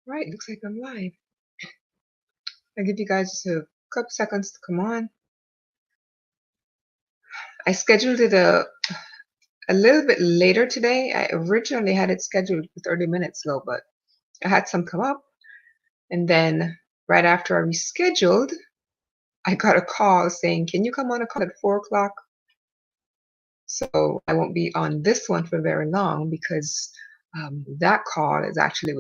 Right, looks like I'm live. I'll give you guys just a couple seconds to come on. I scheduled it a little bit later today. I originally had it scheduled for 30 minutes ago, but I had some come up. And then right after I rescheduled, I got a call saying, can you come on a call at 4 o'clock? So I won't be on this one for very long because that call is actually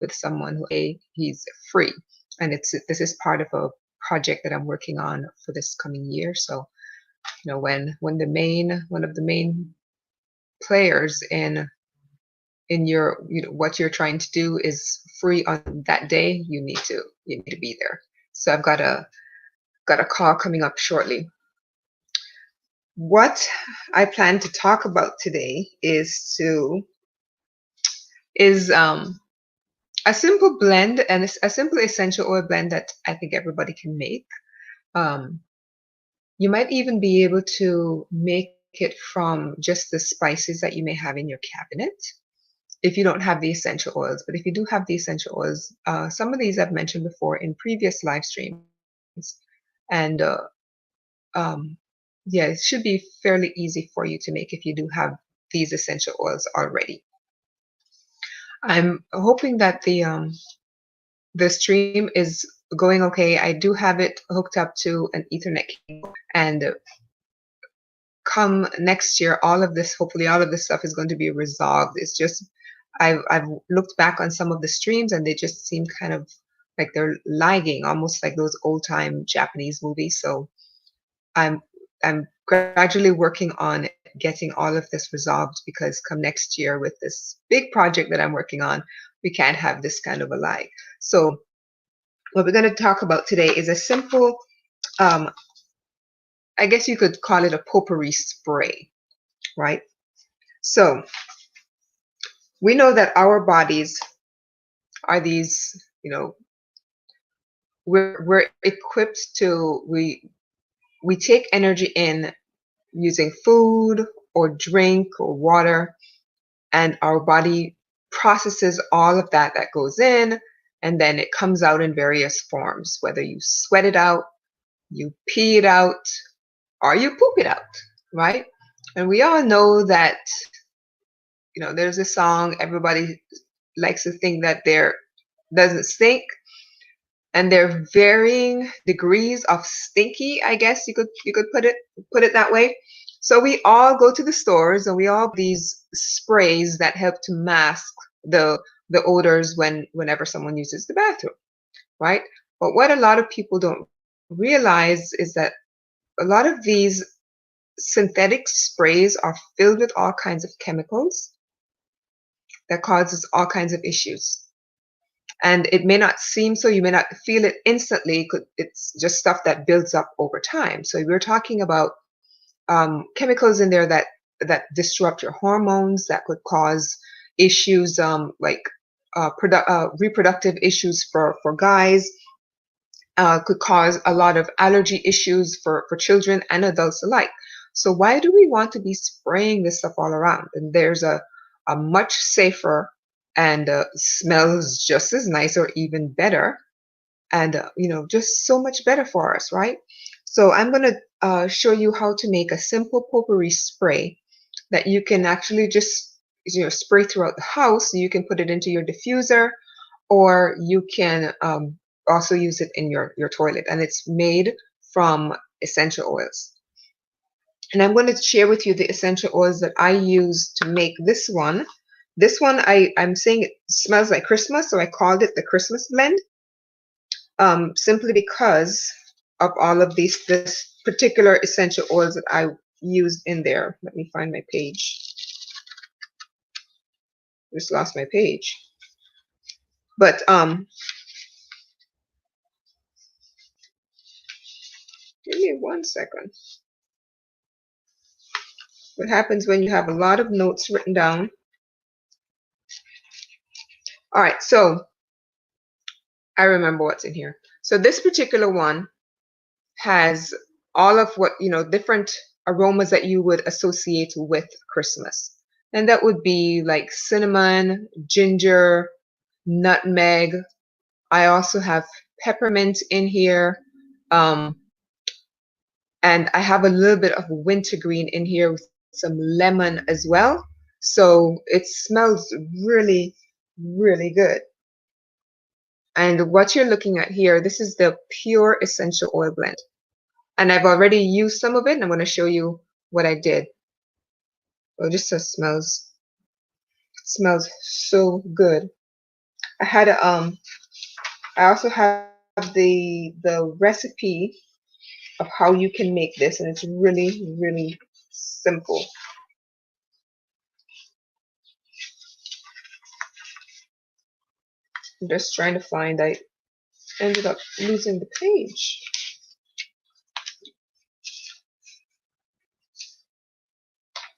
with someone who he's free. And this is part of a project that I'm working on for this coming year. So when one of the main players in your what you're trying to do is free on that day, you need to be there. So I've got a call coming up shortly. What I plan to talk about today is a simple blend, and a simple essential oil blend that I think everybody can make. You might even be able to make it from just the spices that you may have in your cabinet if you don't have the essential oils. But if you do have the essential oils, some of these I've mentioned before in previous live streams. And yeah, it should be fairly easy for you to make if you do have these essential oils already. I'm hoping that the stream is going okay. I do have it hooked up to an Ethernet cable, and come next year, hopefully all of this stuff is going to be resolved. It's just, I've looked back on some of the streams and they just seem kind of like they're lagging, almost like those old time Japanese movies. So I'm gradually working on getting all of this resolved, because come next year with this big project that I'm working on, we can't have this kind of a lag. So what we're going to talk about today is a simple, I guess you could call it a potpourri spray, right? So we know that our bodies are these, we're equipped to, we take energy in using food or drink or water, and our body processes all of that goes in, and then it comes out in various forms, whether you sweat it out, you pee it out, or you poop it out, right? And we all know that, there's a song, everybody likes to think that there doesn't stink, and there are varying degrees of stinky, I guess you could put it that way. So we all go to the stores and we all have these sprays that help to mask the odors whenever someone uses the bathroom, right? But what a lot of people don't realize is that a lot of these synthetic sprays are filled with all kinds of chemicals that causes all kinds of issues. And it may not seem so, you may not feel it instantly, it's just stuff that builds up over time. So we're talking about chemicals in there that disrupt your hormones, that could cause issues like reproductive issues for guys, could cause a lot of allergy issues for children and adults alike. So why do we want to be spraying this stuff all around? And there's a much safer and smells just as nice or even better, and just so much better for us, right? So I'm going to show you how to make a simple potpourri spray that you can actually just spray throughout the house. You can put it into your diffuser, or you can also use it in your toilet, and it's made from essential oils. And I'm going to share with you the essential oils that I use to make this one. This one, I'm saying it smells like Christmas, so I called it the Christmas blend, simply because of all of this particular essential oils that I used in there. Let me find my page. Just lost my page. But give me 1 second. What happens when you have a lot of notes written down? All right, so I remember what's in here. So this particular one has all of what, different aromas that you would associate with Christmas. And that would be like cinnamon, ginger, nutmeg. I also have peppermint in here. And I have a little bit of wintergreen in here with some lemon as well. So it smells really, really good. And what you're looking at here, this is the pure essential oil blend. And I've already used some of it, and I'm going to show you what I did. Oh, just smells so good. I had a I also have the recipe of how you can make this, and it's really, really simple. I'm just trying to find. I ended up losing the page.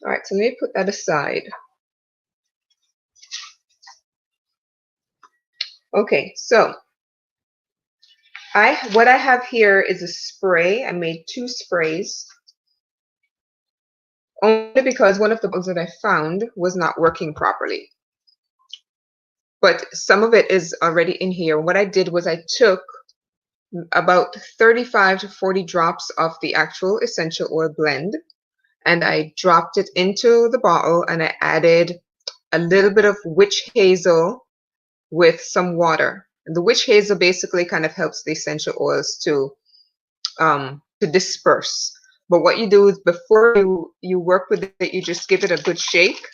All right, so let me put that aside. Okay, so what I have here is a spray. I made 2 sprays, only because one of the bugs that I found was not working properly. But some of it is already in here. What I did was I took about 35 to 40 drops of the actual essential oil blend, and I dropped it into the bottle, and I added a little bit of witch hazel with some water. And the witch hazel basically kind of helps the essential oils to disperse. But what you do is before you work with it, you just give it a good shake,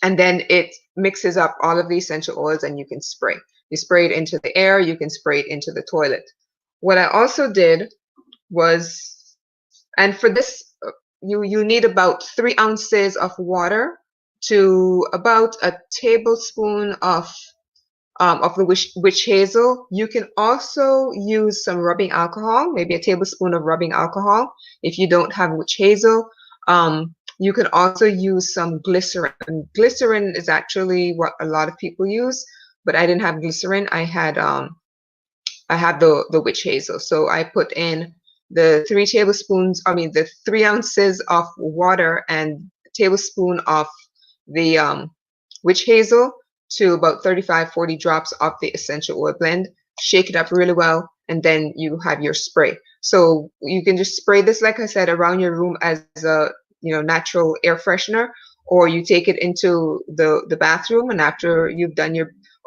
and then it mixes up all of the essential oils, and you can spray. You spray it into the air, you can spray it into the toilet. What I also did was, and for this, you need about 3 ounces of water to about a tablespoon of the witch hazel. You can also use some rubbing alcohol, maybe a tablespoon of rubbing alcohol if you don't have witch hazel. You can also use some glycerin. And glycerin is actually what a lot of people use, but I didn't have glycerin. I had the witch hazel. So I put in the 3 ounces of water and a tablespoon of the witch hazel to about 35-40 drops of the essential oil blend. Shake it up really well, and then you have your spray. So you can just spray this, like I said, around your room as a natural air freshener, or you take it into the bathroom, and after you've done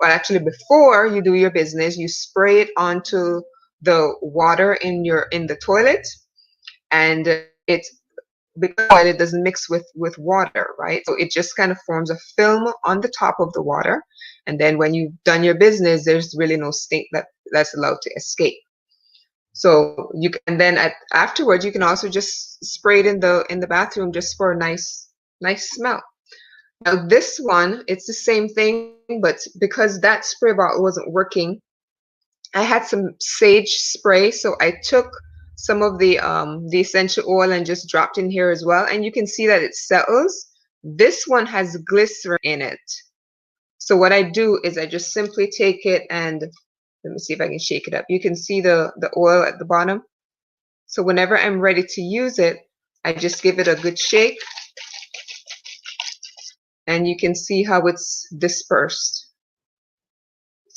actually before you do your business, you spray it onto the water in the toilet, and because it doesn't mix with water, right? So it just kind of forms a film on the top of the water, and then when you've done your business, there's really no stink that's allowed to escape. So afterwards you can also just spray it in the bathroom just for a nice smell. Now this one, it's the same thing, but because that spray bottle wasn't working, I had some sage spray, so I took some of the essential oil and just dropped in here as well, and you can see that it settles. This one has glycerin in it. So what I do is I just simply take it and let me see if I can shake it up. You can see the oil at the bottom. So whenever I'm ready to use it, I just give it a good shake, and you can see how it's dispersed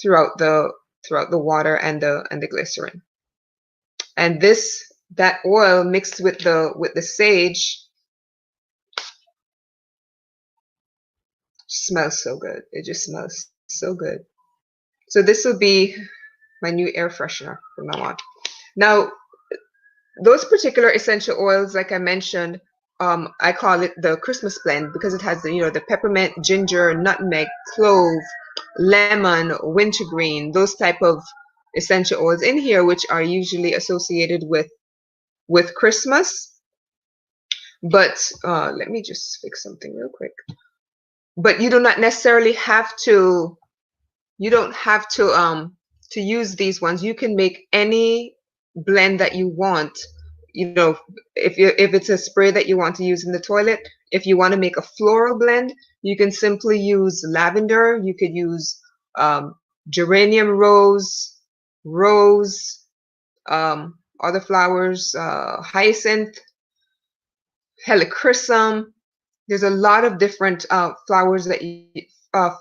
throughout the water and the glycerin. And that oil mixed with the sage smells so good. It just smells so good. So this will be my new air freshener from now on. Now, those particular essential oils, like I mentioned, I call it the Christmas blend because it has the peppermint, ginger, nutmeg, clove, lemon, wintergreen, those type of essential oils in here, which are usually associated with Christmas. But let me just fix something real quick. But you do not necessarily have to. You don't have to use these ones. You can make any blend that you want. If it's a spray that you want to use in the toilet, if you want to make a floral blend, you can simply use lavender. You could use geranium rose, other flowers, hyacinth, helichrysum. There's a lot of different flowers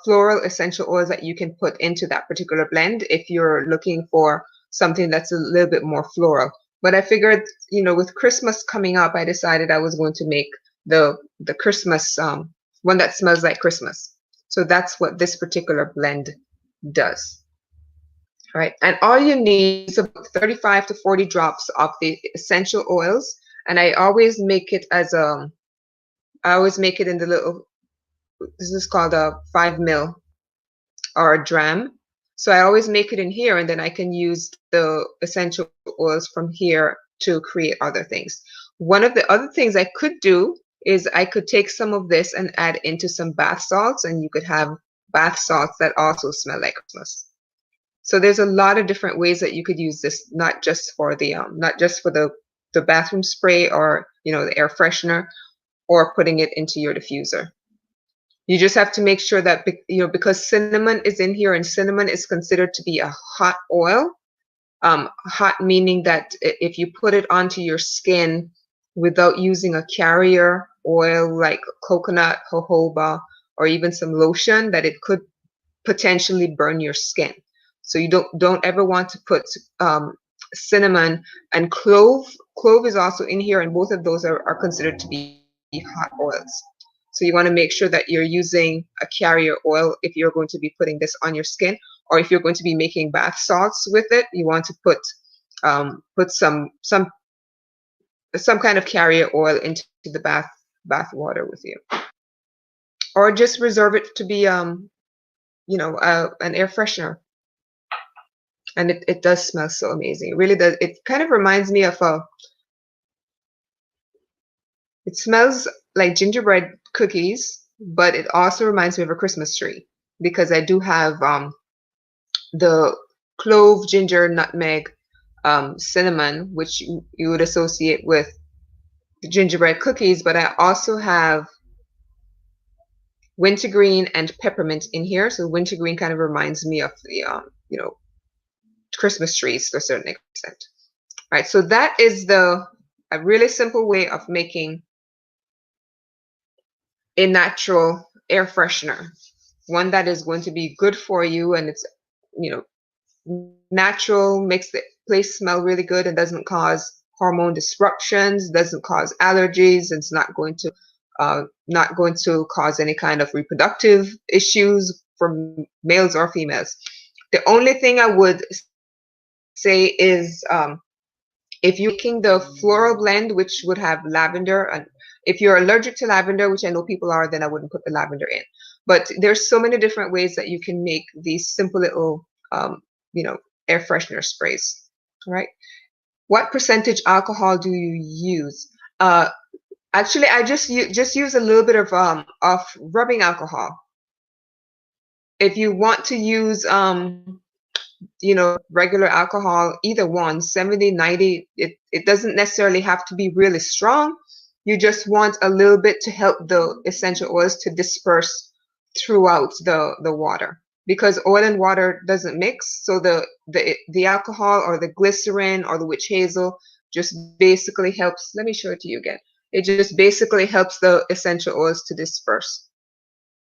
floral essential oils that you can put into that particular blend if you're looking for something that's a little bit more floral. But I figured, you know, with Christmas coming up, I decided I was going to make the Christmas one that smells like Christmas. So that's what this particular blend does. Right, and all you need is about 35 to 40 drops of the essential oils, and I always make it as I always make it in the little, this is called a 5 ml or a dram. So I always make it in here, and then I can use the essential oils from here to create other things. One of the other things I could do is I could take some of this and add into some bath salts, and you could have bath salts that also smell like Christmas. So there's a lot of different ways that you could use this, not just for the bathroom spray or, you know, the air freshener, or putting it into your diffuser. You just have to make sure that, you know, because cinnamon is in here, and cinnamon is considered to be a hot oil. Hot meaning that if you put it onto your skin without using a carrier oil like coconut, jojoba, or even some lotion, that it could potentially burn your skin. So you don't ever want to put cinnamon and clove. Clove is also in here, and both of those are considered to be hot oils. So you want to make sure that you're using a carrier oil if you're going to be putting this on your skin, or if you're going to be making bath salts with it, you want to put some kind of carrier oil into the bath water with you, or just reserve it to be you know, an air freshener. And it does smell so amazing. It really does. It kind of reminds me of it smells like gingerbread cookies, but it also reminds me of a Christmas tree, because I do have the clove, ginger, nutmeg, cinnamon, which you would associate with the gingerbread cookies, but I also have wintergreen and peppermint in here. So wintergreen kind of reminds me of the you know, Christmas trees to a certain extent. All right, so that is a really simple way of making a natural air freshener, one that is going to be good for you, and it's, you know, natural, makes the place smell really good, and doesn't cause hormone disruptions, doesn't cause allergies, and it's not going to cause any kind of reproductive issues for males or females. The only thing I would say is if you're making the floral blend, which would have lavender, and if you're allergic to lavender, which I know people are, then I wouldn't put the lavender in. But there's so many different ways that you can make these simple little, you know, air freshener sprays. All right. What percentage alcohol do you use? Actually, I just use a little bit of rubbing alcohol. If you want to use you know, regular alcohol, either one, 70, 90, it doesn't necessarily have to be really strong. You just want a little bit to help the essential oils to disperse throughout the water, because oil and water doesn't mix. So the alcohol or the glycerin or the witch hazel just basically helps. Let me show it to you again. It just basically helps the essential oils to disperse.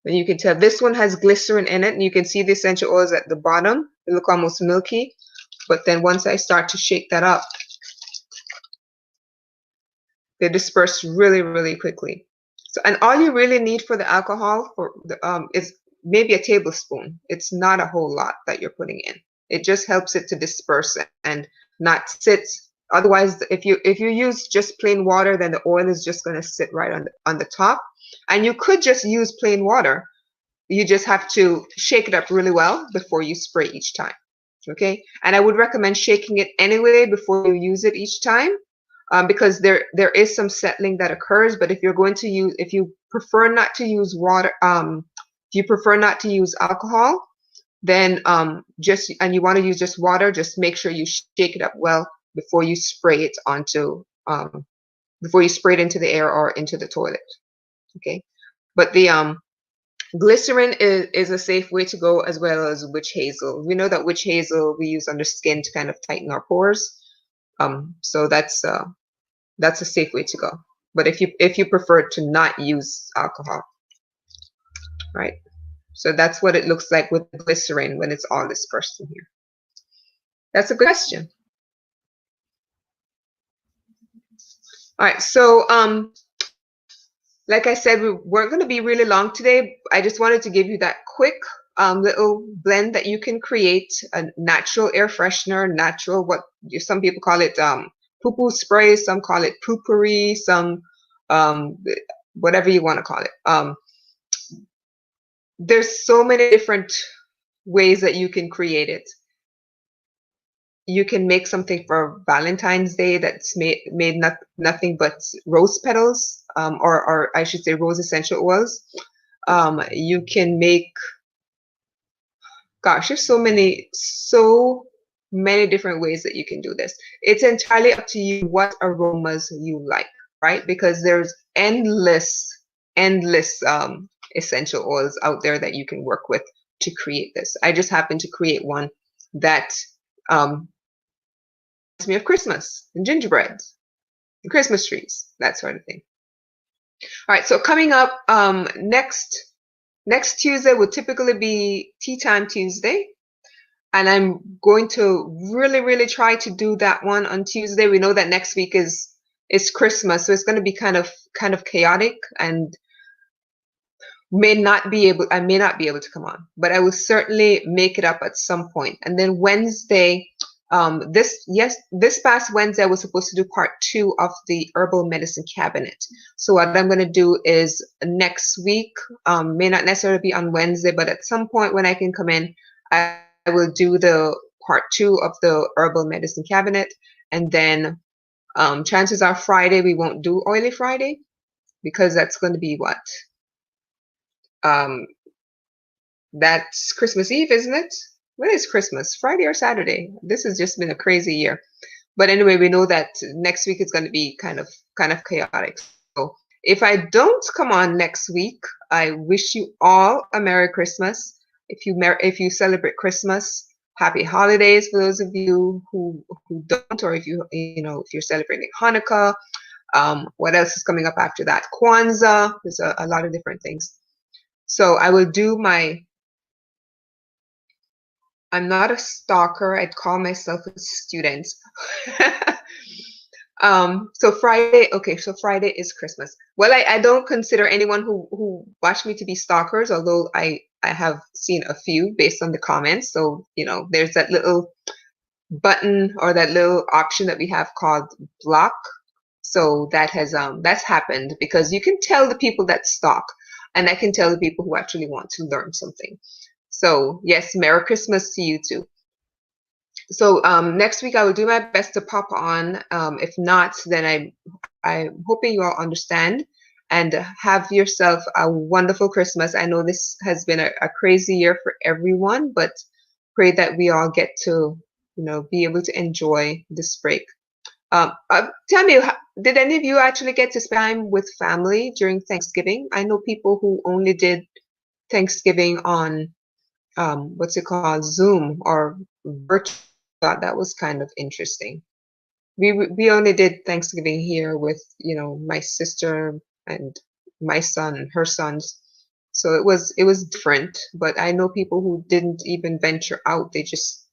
And you can tell this one has glycerin in it, and you can see the essential oils at the bottom. They look almost milky, but then once I start to shake that up, they disperse really, really quickly. So, and all you really need for the alcohol is maybe a tablespoon. It's not a whole lot that you're putting in. It just helps it to disperse and not sit. Otherwise, if you use just plain water, then the oil is just going to sit right on the top. And you could just use plain water. You just have to shake it up really well before you spray each time. Okay, and I would recommend shaking it anyway before you use it each time, because there is some settling that occurs. But if you're going to use, if you prefer not to use water, if you prefer not to use alcohol, then and you want to use just water, just make sure you shake it up well before you spray it into the air or into the toilet. Okay, but the glycerin is a safe way to go, as well as witch hazel. We know that witch hazel we use under skin to kind of tighten our pores. So that's a safe way to go. But if you prefer to not use alcohol, right? So that's what it looks like with glycerin when it's all dispersed in here. That's a good question. All right, so like I said, we weren't going to be really long today. I just wanted to give you that quick little blend that you can create, a natural air freshener, natural, what some people call it poo-poo spray, some call it poopery, some whatever you want to call it. There's so many different ways that you can create it. You can make something for Valentine's Day that's made nothing but rose petals, or I should say rose essential oils. You can make, gosh, there's so many different ways that you can do this. It's entirely up to you what aromas you like, right? Because there's endless essential oils out there that you can work with to create this. I just happened to create one that me of Christmas and gingerbread and Christmas trees, that sort of thing. All right, so coming up next Tuesday would typically be Tea Time Tuesday, and I'm going to really try to do that one on Tuesday. We know that next week is Christmas, so it's going to be kind of chaotic, and I may not be able to come on, but I will certainly make it up at some point. And then Wednesday, this past Wednesday I was supposed to do part 2 of the herbal medicine cabinet. So what I'm going to do is next week, may not necessarily be on Wednesday, but at some point when I can come in, I will do the part 2 of the herbal medicine cabinet. And then chances are Friday we won't do Oily Friday, because that's going to be what? That's Christmas Eve, isn't it? When is Christmas? Friday or Saturday? This has just been a crazy year. But anyway, we know that next week is going to be kind of chaotic. So if I don't come on next week, I wish you all a Merry Christmas. If you celebrate Christmas, happy holidays for those of you who don't, or if you're celebrating Hanukkah. What else is coming up after that? Kwanzaa. There's a lot of different things. So I will do I'm not a stalker. I'd call myself a student. So Friday, okay, so Friday is Christmas. Well, I don't consider anyone who watched me to be stalkers, although I have seen a few based on the comments. So, there's that little button or that little option that we have called block. So that's happened because you can tell the people that stalk, and I can tell the people who actually want to learn something. So yes, Merry Christmas to you too. So next week I will do my best to pop on. If not, then I'm hoping you all understand and have yourself a wonderful Christmas. I know this has been a crazy year for everyone, but pray that we all get to, be able to enjoy this break. Tell me, did any of you actually get to spend time with family during Thanksgiving? I know people who only did Thanksgiving on what's it called, Zoom or virtual. Thought that was kind of interesting. We only did Thanksgiving here with my sister and my son and her sons, so it was different. But I know people who didn't even venture out; they just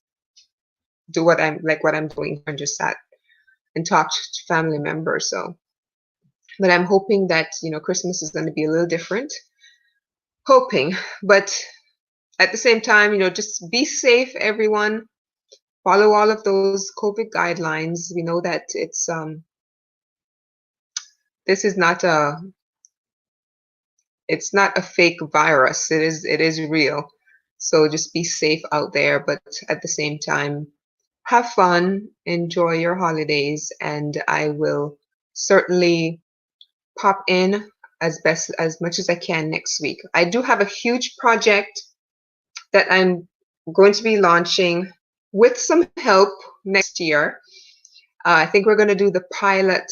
do what I'm doing and just sat and talked to family members. So, but I'm hoping that Christmas is going to be a little different. Hoping, but at the same time, just be safe, everyone. Follow all of those COVID guidelines. We know that this is not it's not a fake virus. It is real. So just be safe out there, but at the same time, have fun, enjoy your holidays, and I will certainly pop in as much as I can next week. I do have a huge project that I'm going to be launching with some help next year. I think we're going to do the pilot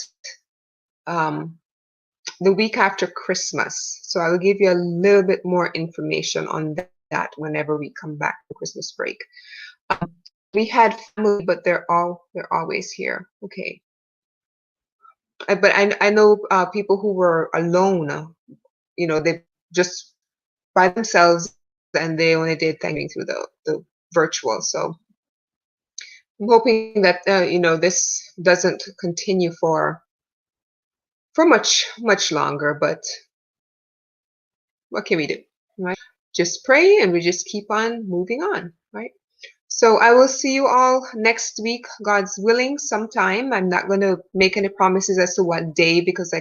the week after Christmas. So I will give you a little bit more information on that whenever we come back from Christmas break. We had family, but they're always here. Okay. But I know people who were alone, they just by themselves and they only did Thanksgiving through the virtual. So I'm hoping that this doesn't continue for much longer. But what can we do, right? Just pray and we just keep on moving on, right? So I will see you all next week, God's willing, sometime. I'm not going to make any promises as to what day because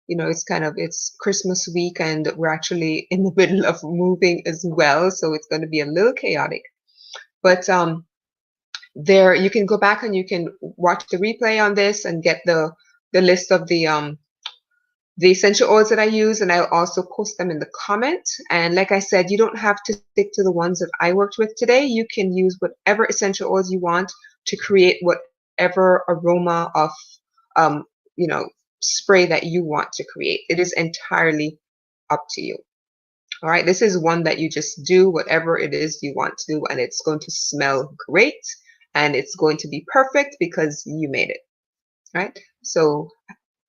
it's Christmas week and we're actually in the middle of moving as well. So it's going to be a little chaotic. But there you can go back and you can watch the replay on this and get the list of the essential oils that I use, and I'll also post them in the comment. And like I said, you don't have to stick to the ones that I worked with today. You can use whatever essential oils you want to create whatever aroma of um, spray that you want to create. It is entirely up to you. All right, this is one that you just do whatever it is you want to do, and it's going to smell great, and it's going to be perfect because you made it. Right? So,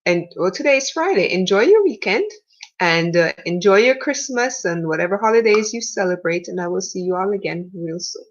and well, today is Friday. Enjoy your weekend and enjoy your Christmas and whatever holidays you celebrate. And I will see you all again real soon.